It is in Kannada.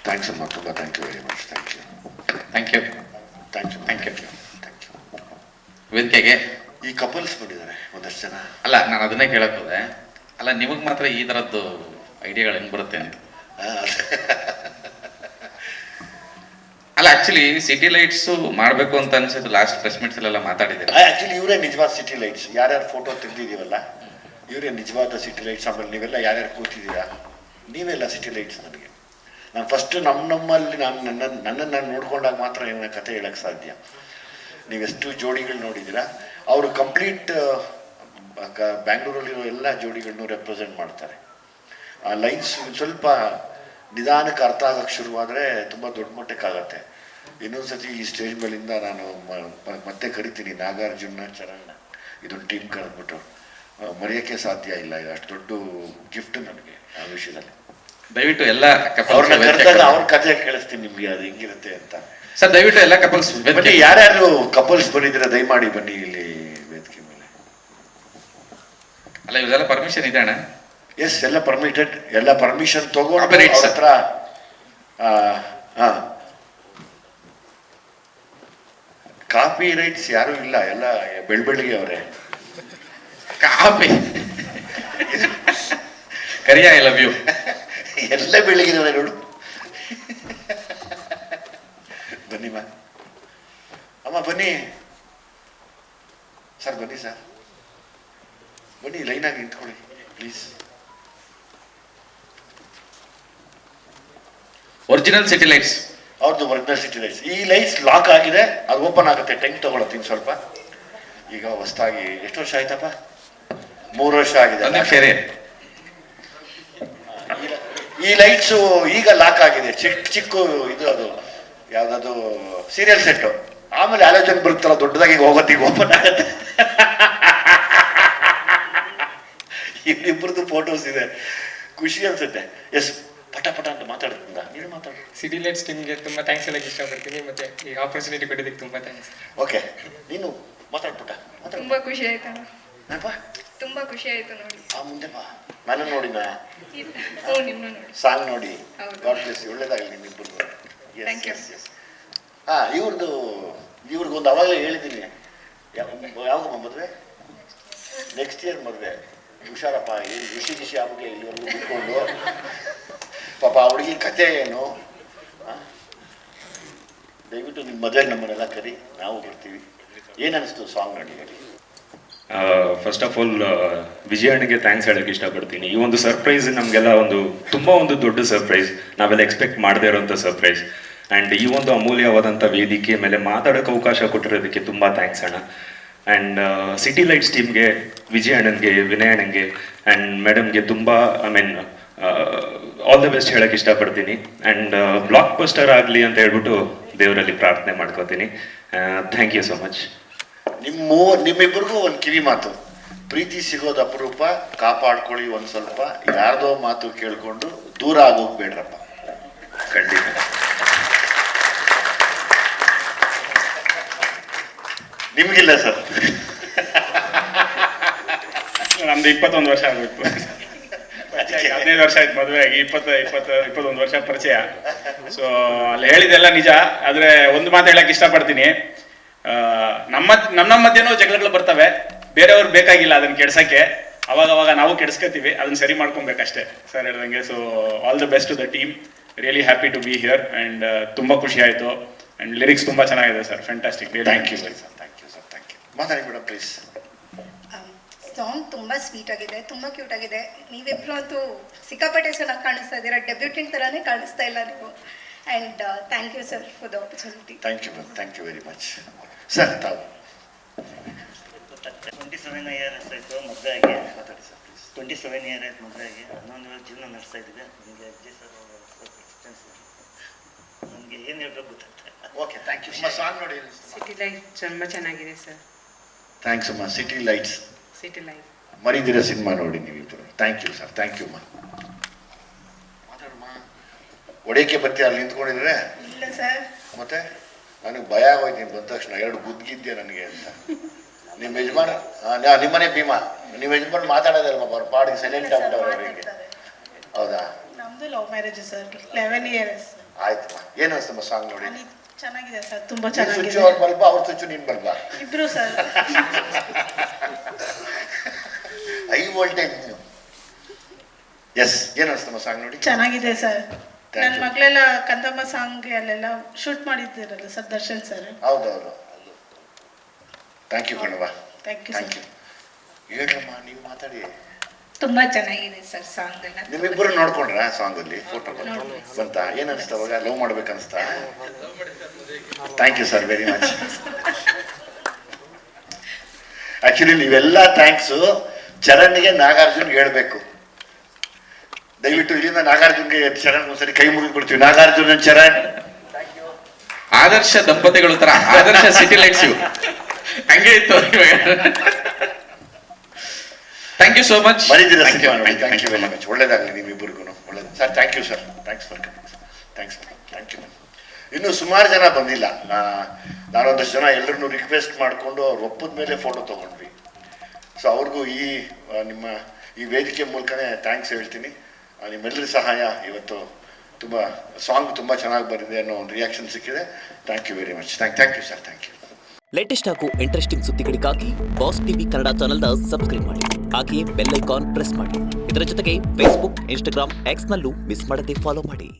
ಥ್ಯಾಂಕ್ಸ್ ಅಮ್ಮ, ತುಂಬ thank you very much. Thank you thank you thank you thank you thank you. ವೇದಿಕೆಗೆ ಈ ಕಪಲ್ಸ್ ಬಂದಿದ್ದಾರೆ ಒಂದಷ್ಟು ಜನ. ಅಲ್ಲ, ನಾನು ಅದನ್ನೇ ಕೇಳಕ್ ಹೋದೆ. ಅಲ್ಲ, ನಿಮಗೆ ಮಾತ್ರ ಈ ಥರದ್ದು ಐಡಿಯಾಗಳು ಹೆಂಗೆ ಬರುತ್ತೆ ಅಂತ. ಅಲ್ಲ, ಆಕ್ಚುಲಿ ಸಿಟಿ ಲೈಟ್ಸು ಮಾಡಬೇಕು ಅಂತ ಅನ್ಸಿದ್ದು ಲಾಸ್ಟ್ ಪ್ರೆಸ್ ಮೀಟ್ಸಲ್ಲೆಲ್ಲ ಮಾತಾಡಿದ್ದೀರಿ. ಆ್ಯಕ್ಚುಲಿ ಇವರೇ ನಿಜವಾದ ಸಿಟಿ ಲೈಟ್ಸ್. ಯಾರ್ಯಾರು ಫೋಟೋ ತೆಗೆದಿದ್ದೀವಲ್ಲ ಇವರೇ ನಿಜವಾದ ಸಿಟಿ ಲೈಟ್ಸ್. ಆಮೇಲೆ ನೀವೆಲ್ಲ ಯಾರ್ಯಾರು ಕೂತಿದ್ದೀರಾ, ನೀವೆಲ್ಲ ಸಿಟಿ ಲೈಟ್ಸ್. ನನಗೆ ನಾನು ಫಸ್ಟ್ ನಮ್ಮಲ್ಲಿ ನನ್ನನ್ನು ನೋಡ್ಕೊಂಡಾಗ ಮಾತ್ರ ಏನ ಕತೆ ಹೇಳಕ್ಕೆ ಸಾಧ್ಯ. ನೀವೆಷ್ಟು ಜೋಡಿಗಳು ನೋಡಿದ್ದೀರಾ. ಅವರು ಕಂಪ್ಲೀಟ್ ಬ್ಯಾಂಗ್ಳೂರಲ್ಲಿರೋ ಎಲ್ಲ ಜೋಡಿಗಳನ್ನೂ ರೆಪ್ರೆಸೆಂಟ್ ಮಾಡ್ತಾರೆ. ಆ ಲೈನ್ಸ್ ಸ್ವಲ್ಪ ನಿಧಾನಕ್ಕೆ ಅರ್ಥ ಆಗಕ್ಕೆ ಶುರುವಾದರೆ ತುಂಬ ದೊಡ್ಡ ಮಟ್ಟಕ್ಕಾಗತ್ತೆ. ಇನ್ನೊಂದು ಸತಿ ಈ ಸ್ಟೇಜ್ ಮೇಲಿಂದ ನಾನು ಮತ್ತೆ ಕರಿತೀನಿ ನಾಗಾರ್ಜುನ ಚರಣ್, ಇದೊಂದು ಟೀಮ್ ಕರೆದ್ಬಿಟ್ಟು ಮರೆಯೋಕ್ಕೆ ಸಾಧ್ಯ ಇಲ್ಲ. ಇದು ಅಷ್ಟು ದೊಡ್ಡ ಗಿಫ್ಟ್ ನನಗೆ ಆ ವಿಷಯದಲ್ಲಿ. ದಯವಿಟ್ಟು ಎಲ್ಲ ಅವ್ರನ್ನ ಕರೆದಾಗ ಅವ್ರ ಕಥೆ ಕೇಳಿಸ್ತೀನಿ ನಿಮಗೆ, ಅದು ಹೆಂಗಿರುತ್ತೆ ಅಂತ. ಸರ್, ದಯವಿಟ್ಟು ಎಲ್ಲ ಕಪಲ್ಸ್ ಬನ್ನಿ. ಯಾರ್ಯಾರು ಕಪಲ್ಸ್ ಬಂದಿದ್ದೀರಾ ದಯಮಾಡಿ ಬನ್ನಿ ಇಲ್ಲಿ ವೇದಿಕೆ ಮೇಲೆ. ಅಲ್ಲ, ಇವೆಲ್ಲ ಪರ್ಮಿಷನ್ ಇದೆ ಅಣ್ಣ? ಎಸ್, ಎಲ್ಲ ಪರ್ಮಿಟೆಡ್. ಎಲ್ಲ ಪರ್ಮಿಷನ್ ತಗೊಂಡು ಅವ್ರ ಹತ್ರ. ಕಾಪಿ ರೈಟ್ಸ್ ಯಾರು ಇಲ್ಲ, ಎಲ್ಲ ಬೆಳ್ಬೆಳಿಗ್ಗೆ ಅವರೇ. ಕಾಪಿ ಕರಿಯ ಐ ಲವ್ ಯು ಎಲ್ಲ ಬೆಳಿಗ್ಗೆನವರೇ ನೋಡು. ಬನ್ನಿ ಮಾ ಅಮ್ಮ, ಬನ್ನಿ ಸರ್, ಬನ್ನಿ ಸರ್, ಬನ್ನಿ ಲೈನಾಗಿ ನಿಂತ್ಕೊಳ್ಳಿ ಪ್ಲೀಸ್. ಒರಿಜಿನಲ್ ಸಿಟಿ ಲೈಟ್ಸ್, ಅವ್ರದ್ದು ಒರಿಜಿನಲ್ ಸಿಟಿ ಲೈಟ್ಸ್. ಈ ಲೈಟ್ಸ್ ಲಾಕ್ ಆಗಿದೆ, ಅದು ಓಪನ್ ಆಗುತ್ತೆ. ಟೈಮ್ ತಗೊಳತ್ತೀನಿ ಸ್ವಲ್ಪ. ಈಗ ಹೊಸದಾಗಿ ಎಷ್ಟು ವರ್ಷ ಆಯ್ತಪ್ಪ? 3 ವರ್ಷ ಆಗಿದೆ. ಈ ಲೈಟ್ಸು ಈಗ ಲಾಕ್ ಆಗಿದೆ. ಚಿಕ್ಕ ಇದು, ಅದು ಯಾವ್ದದು ಸೀರಿಯಲ್ ಸೆಟ್ಟು. ಆಮೇಲೆ ಆಲೋಚನೆ ಬರುತ್ತಲ್ಲ ದೊಡ್ಡದಾಗಿ ಹೋಗುತ್ತೆ, ಈಗ ಓಪನ್ ಆಗುತ್ತೆ. ಇಬ್ಬರದ್ದು ಫೋಟೋಸ್ ಇದೆ, ಖುಷಿ ಅನ್ಸುತ್ತೆ. ಎಸ್, ಪಟ ಪಟ ಅಂತ ಮಾತಾಡ್ತಿದ್ದ. ನೀನು ಮಾತಾಡು. ಸಿಟಿ ಲೈಟ್ಸ್ ಟೀಮ್ಗೆ ತುಂಬ ಥ್ಯಾಂಕ್ಸ್ ಹೇಳಕ್ಕೆ ಇಷ್ಟಪಡ್ತೀನಿ. ಮತ್ತೆ ಈ ಆಪರ್ಚುನಿಟಿ ಕೊಟ್ಟಿದ್ದಕ್ಕೆ ತುಂಬ ಥ್ಯಾಂಕ್ಸ್. ಓಕೆ, ನೀನು ಮಾತಾಡ್ಬಿಟ್ಟ. ತುಂಬಾ ಖುಷಿ ಆಯ್ತು ಅಣ್ಣ. ಏನಪ್ಪ? ತುಂಬಾ ಖುಷಿ ಆಯ್ತು ನೋಡಿ. ಮುಂದೆ ಬಾ. ನಾನು ನೋಡಿನ ನಿಮ್ಮನ್ನು ನೋಡಿ, ಸಾಂಗ್ ನೋಡಿ. ಹೌದು. God bless you. ಒಳ್ಳೇದಾಗಲಿ ನಿಮ್ಮಿಬ್ಬರು. Thank you. ಇವ್ರಿಗೊಂದು ಅವಾಗಲೇ ಹೇಳಿದ್ದೀನಿ. ಯಾವಾಗ ಮದುವೆ? ನೆಕ್ಸ್ಟ್ ಇಯರ್ ಮದುವೆ. ಹುಷಾರಪ್ಪ. ಋಷಿ ಆಗ್ಬಿಟ್ಟು ಇಲ್ಲಿವರೆಗೂ ಬಿಟ್ಕೊಂಡು ಪಾಪ ಆ ಹುಡುಗಿ ಕತೆ ಏನು. ದಯವಿಟ್ಟು ನಿಮ್ಮ ಮದುವೆಗೆ ನಮ್ಮನ್ನೆಲ್ಲ ಕರಿ, ನಾವು ಬರ್ತೀವಿ. ಏನನ್ನಿಸ್ತು ಸಾಂಗ್ ನೋಡಿ ಹೇಳಿ. ಫಸ್ಟ್ ಆಫ್ ಆಲ್ ವಿಜಯಣ್ಣಗೆ ಥ್ಯಾಂಕ್ಸ್ ಹೇಳಕ್ಕೆ ಇಷ್ಟಪಡ್ತೀನಿ. ಈ ಒಂದು ಸರ್ಪ್ರೈಸ್ ನಮಗೆಲ್ಲ ತುಂಬ ದೊಡ್ಡ ಸರ್ಪ್ರೈಸ್, ನಾವೆಲ್ಲ ಎಕ್ಸ್ಪೆಕ್ಟ್ ಮಾಡದೇ ಇರೋಂಥ ಸರ್ಪ್ರೈಸ್. ಆ್ಯಂಡ್ ಈ ಒಂದು ಅಮೂಲ್ಯವಾದಂಥ ವೇದಿಕೆ ಮೇಲೆ ಮಾತಾಡೋಕ್ಕೆ ಅವಕಾಶ ಕೊಟ್ಟಿರೋದಕ್ಕೆ ತುಂಬ ಥ್ಯಾಂಕ್ಸ್ ಅಣ್ಣ. ಆ್ಯಂಡ್ ಸಿಟಿ ಲೈಟ್ಸ್ ಟೀಮ್ಗೆ, ವಿಜಯ್ ಅಣ್ಣನಿಗೆ, ವಿನಯ್ ಅಣ್ಣನಿಗೆ ಆ್ಯಂಡ್ ಮೇಡಮ್ಗೆ ತುಂಬ ಆಲ್ ದ ಬೆಸ್ಟ್ ಹೇಳಕ್ಕೆ ಇಷ್ಟಪಡ್ತೀನಿ. ಆ್ಯಂಡ್ ಬ್ಲಾಕ್ ಬಸ್ಟರ್ ಆಗಲಿ ಅಂತ ಹೇಳ್ಬಿಟ್ಟು ದೇವರಲ್ಲಿ ಪ್ರಾರ್ಥನೆ ಮಾಡ್ಕೋತೀನಿ. Thank you so much. ನಿಮ್ಮಿಬ್ಬರಿಗೂ ಒಂದು ಕಿವಿ ಮಾತು. ಪ್ರೀತಿ ಸಿಗೋದು ಅಪರೂಪ, ಕಾಪಾಡ್ಕೊಳ್ಳಿ ಒಂದು ಸ್ವಲ್ಪ. ಯಾರ್ದೋ ಮಾತು ಕೇಳ್ಕೊಂಡು ದೂರ ಆಗೋಗ್ಬೇಡ್ರಪ್ಪ. ಖಂಡಿತ. ನಿಮ್ಗಿಲ್ಲ ಸರ್? ನಮ್ದು 21 ವರ್ಷ ಆಗೋಯ್ತು. 15 ವರ್ಷ ಆಯ್ತು ಮದುವೆ ಆಗಿ. 21 ವರ್ಷ ಪರಿಚಯ. ಸೊ ಅಲ್ಲಿ ಹೇಳಿದೆಲ್ಲ ನಿಜ. ಆದರೆ ಒಂದು ಮಾತು ಹೇಳಕ್ಕೆ ಇಷ್ಟಪಡ್ತೀನಿ. ನಮ್ಮ ಮಧ್ಯೆನೂ ಜಗಳಗಳು ಬರ್ತವೆ, ಬೇರೆಯವ್ರು ಬೇಕಾಗಿಲ್ಲ ಅದನ್ನ ಕೆಡ್ಸಕ್ಕೆ. ಅವಾಗ ನಾವು ಕೆಡ್ಸ್ಕೊತೀವಿ, ಅದನ್ನ ಸರಿ ಮಾಡ್ಕೊಬೇಕಷ್ಟೇ ಸರ್ ಹೇಳ್ದಂಗೆ. So all the best to the team. Really happy to be here. And ತುಂಬ ಖುಷಿ ಆಯಿತು. ಆ್ಯಂಡ್ ಲಿರಿಕ್ಸ್ ತುಂಬ ಚೆನ್ನಾಗಿದೆ sir, fantastic. Thank you sir. Thank you sir, thank you. ಮಾತಾಡಿ ಮೇಡಮ್ ಪ್ಲೀಸ್. ಸಾಂಗ್ ತುಂಬ ಸ್ವೀಟ್ ಆಗಿದೆ, ತುಂಬ ಕ್ಯೂಟ್ ಆಗಿದೆ. ನೀವಿಬ್ರು ಅಂತೂ ಸಿಕ್ಕಾಪಟ್ಟೆ ಚೆನ್ನಾಗಿ ಕಾಣಿಸ್ತಾ ಇದ್ದೀರಾ. ಡೆಬ್ಯೂಟೆಂಟ್ ಥರನೇ ಕಾಣಿಸ್ತಾ ಇಲ್ಲ ನೀವು. And thank you sir for the opportunity. Thank you ma'am, thank you very much. Sir ತಾವು 27 ಇಯರ್ಸ್ ಆಯಿತು ಮದುವೆ ಆಗಿ. ಮಾತಾಡಿ ಸರ್ ಪ್ಲೀಸ್. 27 ಇಯರ್ ಆಯ್ತು ಮದುವೆ ಆಗಿ. 11 ಜೀವನ ನಡೆಸ್ತಾ ಇದ್ದೀವಿ. ನನಗೆ ಅಜ್ಜಿ ಸರ್ ನನಗೆ ಏನು ಹೇಳ್ಬೇಕು ಗೊತ್ತಾಗ್ತದೆ. Okay, thank you. ಸಾಂಗ್ ನೋಡಿ. ಸಿಟಿ ಲೈಟ್ ತುಂಬ ಚೆನ್ನಾಗಿದೆ ಸರ್. ಥ್ಯಾಂಕ್ಸ್ ಅಮ್ಮ. ಸಿಟಿ ಲೈಟ್ಸ್, ಸಿಟಿ ಲೈಟ್ ಮರಿದಿರ ಸಿನಿಮಾ ನೋಡಿ ನೀವಿಬ್ಬರು. Thank you sir, thank you ಅಮ್ಮ. ಮಾತಾಡಮ್ಮ. ಒಡೆಯಕ್ಕೆ ಬರ್ತೀಯ ಅಲ್ಲಿ ನಿಂತ್ಕೊಂಡಿದ್ರೆ? ಇಲ್ಲ ಸರ್. ಮತ್ತೆ ನನಗೆ ಭಯ ಆಗೋಯ್ತು ನೀನು ಬಂದ ತಕ್ಷಣ. 2 ಗುದ್ದಿದ್ದೆ ನನಗೆ ಅಂತ. ನಿಮ್ಮ ಯಜಮಾನ ನಿಮ್ಮನೆ ಭೀಮಾ, ನಿಮ್ಮ ಯಜಮಾನ್ ಮಾತಾಡೋದಲ್ವ? ಅವ್ರ ಪಾಡಿಗೆ ಸೈಲೆಂಟ್ ಆಗ್ಬಿಟ್ಟವ್ರು. ಅವರಿಗೆ ಹೌದಾ? ನಮ್ಮದು ಲವ್ ಮ್ಯಾರೇಜ್ ಸರ್. 11 ಇಯರ್ಸ್. ಆಯ್ತಮ್ಮ, ಏನು ಅನಿಸ್ತಮ್ಮ ಸಾಂಗ್ ನೋಡಿ? ಚೆನ್ನಾಗಿದೆ ಸರ್, ತುಂಬ ನೀನ್ ಸ್ವಿಚ್ ಅವ್ರ ಬಲ್ಬ, ಅವ್ರ ಸ್ವಿಚ್ ನೀನ್ ಬಲ್ಬ? ಇಬ್ರು ಸರ್. ಹೈ ವೋಲ್ಟೇಜ್ ನೀವು. ಎಸ್, ಏನು ಅನಿಸ್ತಮ್ಮ ಸಾಂಗ್ ನೋಡಿ? ಚೆನ್ನಾಗಿದೆ ಸರ್. Thank ನನ್ನ you. ಮಕ್ಕಳೆಲ್ಲ ಕಂದಮ್ಮ ಸಾಂಗ್ ಅಲ್ಲೆಲ್ಲ ಶೂಟ್ ಮಾಡಿದ್ದೀರಲ್ಲ ಸರ್, ದರ್ಶನ್ ಸರ್. ಹೌದೌದು. ಥ್ಯಾಂಕ್ ಯು ಕಣವ. Thank you thank sir. You. ಹೇಳಮ್ಮ, ನೀವು ಮಾತಾಡಿ. ತುಂಬಾ ಚೆನ್ನಾಗಿದೆ ಸರ್ ಸಾಂಗ್ ಎಲ್ಲ. ನಿಮ್ಮಿಬ್ಬರು ನೋಡ್ಕೊಂಡ್ರ ಸಾಂಗಲ್ಲಿ ಫೋಟೋ ಬಂತ? ಏನು ಅನಿಸ್ತಾ ಅವಾಗ? ಲವ್ ಮಾಡ್ಬೇಕನ್ನಿಸ್ತಾ? Thank you sir, very much. Actually ನೀವೆಲ್ಲ ಥ್ಯಾಂಕ್ಸು ಚರಣ್ಗೆ, ನಾಗಾರ್ಜುನ್ಗೆ ಹೇಳ್ಬೇಕು. ದಯವಿಟ್ಟು ಇಲ್ಲಿಂದ ನಾಗಾರ್ಜುನ್ಗೆ ಚರಣ್ ಒಂದ್ಸರಿ ಕೈ ಮುಗಿದ್ಬಿಡ್ತೀವಿ. ನಾಗಾರ್ಜುನ್ ಚರಣ್, ಆದರ್ಶ ದಂಪತಿಗಳು ತರ ಆದರ್ಶ ಸಿಟಿ ಲೈಟ್ಸ್ ಇವು ಹಂಗೆ ಇತ್ತು. Thank you so much. ಬರೀದಿರ ಸಿನಿಮಾ ನೋಡಿ. Thank you very much. ಒಳ್ಳೇದಾಗಲಿ ನಿಮ್ಮಿಬ್ಬರಿಗೂ. ಒಳ್ಳೇದು sir. Thank you sir. Thanks for coming. Thanks. Thank you. ಇನ್ನೂ ಸುಮಾರು ಜನ ಬಂದಿಲ್ಲ. ನಾನೊಂದಷ್ಟು ಜನ ಎಲ್ಲರನ್ನೂ ರಿಕ್ವೆಸ್ಟ್ ಮಾಡಿಕೊಂಡು ಅವ್ರು ಒಪ್ಪದ ಮೇಲೆ ಫೋಟೋ ತೊಗೊಂಡ್ವಿ. ಸೊ ಅವ್ರಿಗೂ ನಿಮ್ಮ ಈ ವೇದಿಕೆ ಮೂಲಕನೇ ಥ್ಯಾಂಕ್ಸ್ ಹೇಳ್ತೀನಿ. ನಿಮ್ಮೆಲ್ಲರ ಸಹಾಯ ಇವತ್ತು ತುಂಬ ಸಾಂಗ್ ತುಂಬ ಚೆನ್ನಾಗಿ ಬಂದಿದೆ ಅನ್ನೋ ಒಂದು ರಿಯಾಕ್ಷನ್ ಸಿಕ್ಕಿದೆ. Thank you very much. Thank you sir. Thank you. Latest ಹಾಗೂ ಇಂಟ್ರೆಸ್ಟಿಂಗ್ ಸುದ್ದಿಗಳಿಗಾಗಿ ಬಾಸ್ ಟಿವಿ ಕನ್ನಡ ಚಾನೆಲ್ನ ಸಬ್ಸ್ಕ್ರೈಬ್ ಮಾಡಿ. ಹಾಗೆಯೇ ಬೆಲ್ ಐಕಾನ್ ಪ್ರೆಸ್ ಮಾಡಿ. ಇದರ ಜೊತೆಗೆ ಫೇಸ್ಬುಕ್, ಇನ್ಸ್ಟಾಗ್ರಾಮ್, ಎಕ್ಸ್ನಲ್ಲೂ ಮಿಸ್ ಮಾಡದೆ ಫಾಲೋ ಮಾಡಿ.